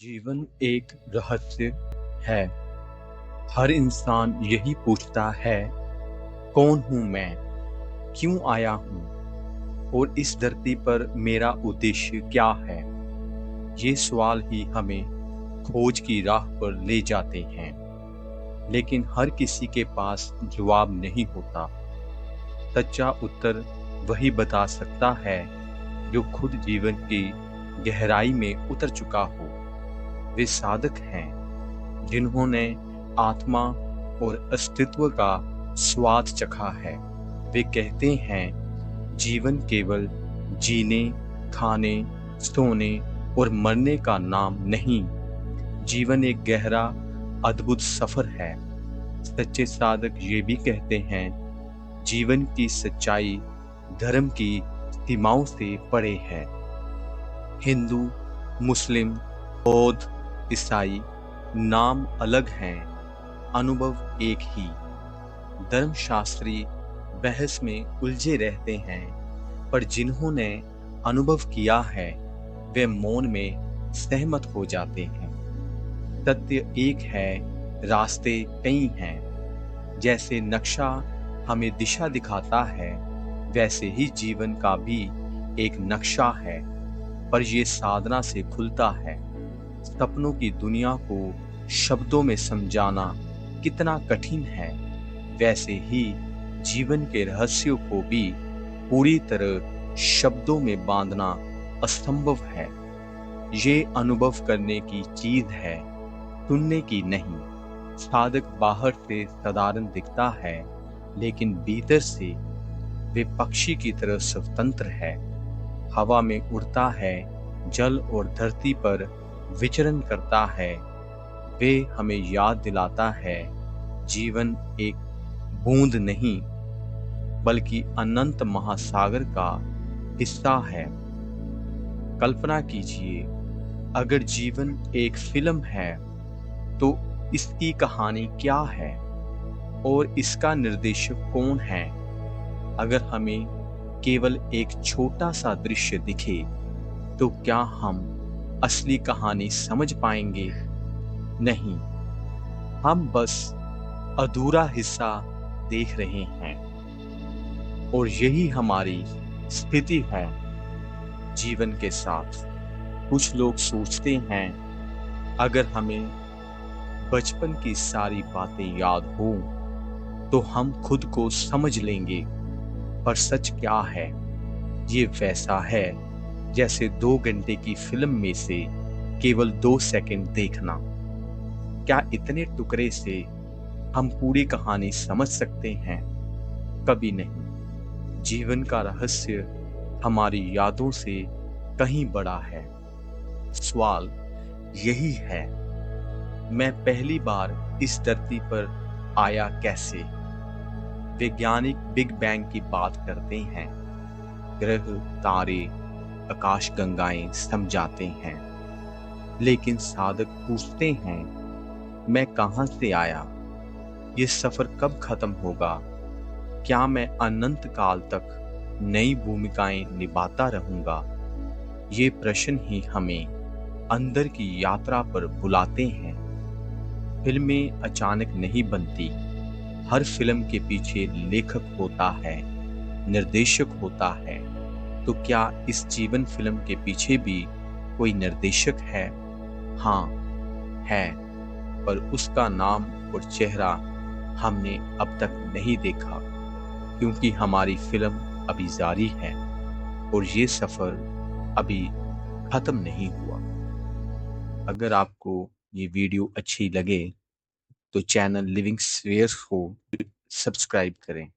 जीवन एक रहस्य है। हर इंसान यही पूछता है, कौन हूँ मैं, क्यों आया हूँ और इस धरती पर मेरा उद्देश्य क्या है। ये सवाल ही हमें खोज की राह पर ले जाते हैं, लेकिन हर किसी के पास जवाब नहीं होता। सच्चा उत्तर वही बता सकता है जो खुद जीवन की गहराई में उतर चुका हो। वे साधक हैं जिन्होंने आत्मा और अस्तित्व का स्वाद चखा है। वे कहते हैं, जीवन केवल जीने, खाने, सोने और मरने का नाम नहीं, जीवन एक गहरा अद्भुत सफर है। सच्चे साधक ये भी कहते हैं, जीवन की सच्चाई धर्म की सीमाओं से परे है। हिंदू, मुस्लिम, बौद्ध, ईसाई नाम अलग हैं, अनुभव एक ही। धर्मशास्त्री बहस में उलझे रहते हैं, पर जिन्होंने अनुभव किया है वे मौन में सहमत हो जाते हैं। सत्य एक है, रास्ते कई हैं। जैसे नक्शा हमें दिशा दिखाता है, वैसे ही जीवन का भी एक नक्शा है, पर यह साधना से खुलता है। सपनों की दुनिया को शब्दों में समझाना कितना कठिन है, वैसे ही जीवन के रहस्यों को भी पूरी तरह शब्दों में बांधना असंभव है। ये अनुभव करने की चीज है, सुनने की नहीं। साधक बाहर से साधारण दिखता है, लेकिन भीतर से वे पक्षी की तरह स्वतंत्र है। हवा में उड़ता है, जल और धरती पर विचरण करता है। वे हमें याद दिलाता है, जीवन एक बूंद नहीं बल्कि अनंत महासागर का हिस्सा है। कल्पना कीजिए, अगर जीवन एक फिल्म है तो इसकी कहानी क्या है और इसका निर्देशक कौन है। अगर हमें केवल एक छोटा सा दृश्य दिखे तो क्या हम असली कहानी समझ पाएंगे? नहीं, हम बस अधूरा हिस्सा देख रहे हैं। और यही हमारी स्थिति है जीवन के साथ। कुछ लोग सोचते हैं, अगर हमें बचपन की सारी बातें याद हो तो हम खुद को समझ लेंगे, पर सच क्या है? ये वैसा है जैसे 2 घंटे की फिल्म में से केवल 2 सेकंड देखना। क्या इतने टुकड़े से हम पूरी कहानी समझ सकते हैं? कभी नहीं। जीवन का रहस्य हमारी यादों से कहीं बड़ा है। सवाल यही है, मैं पहली बार इस धरती पर आया कैसे? वैज्ञानिक बिग बैंग की बात करते हैं, ग्रह, तारे, आकाशगंगाएं समझाते हैं, लेकिन साधक पूछते हैं, मैं कहां से आया? ये सफर कब खत्म होगा? क्या मैं अनंत काल तक नई भूमिकाएं निभाता रहूंगा? ये प्रश्न ही हमें अंदर की यात्रा पर बुलाते हैं। फिल्में अचानक नहीं बनती। हर फिल्म के पीछे लेखक होता है, निर्देशक होता है। तो क्या इस जीवन फिल्म के पीछे भी कोई निर्देशक है? हाँ, है, पर उसका नाम और चेहरा हमने अब तक नहीं देखा, क्योंकि हमारी फिल्म अभी जारी है और ये सफर अभी खत्म नहीं हुआ। अगर आपको ये वीडियो अच्छी लगे तो चैनल लिविंग स्फीयर्स को सब्सक्राइब करें।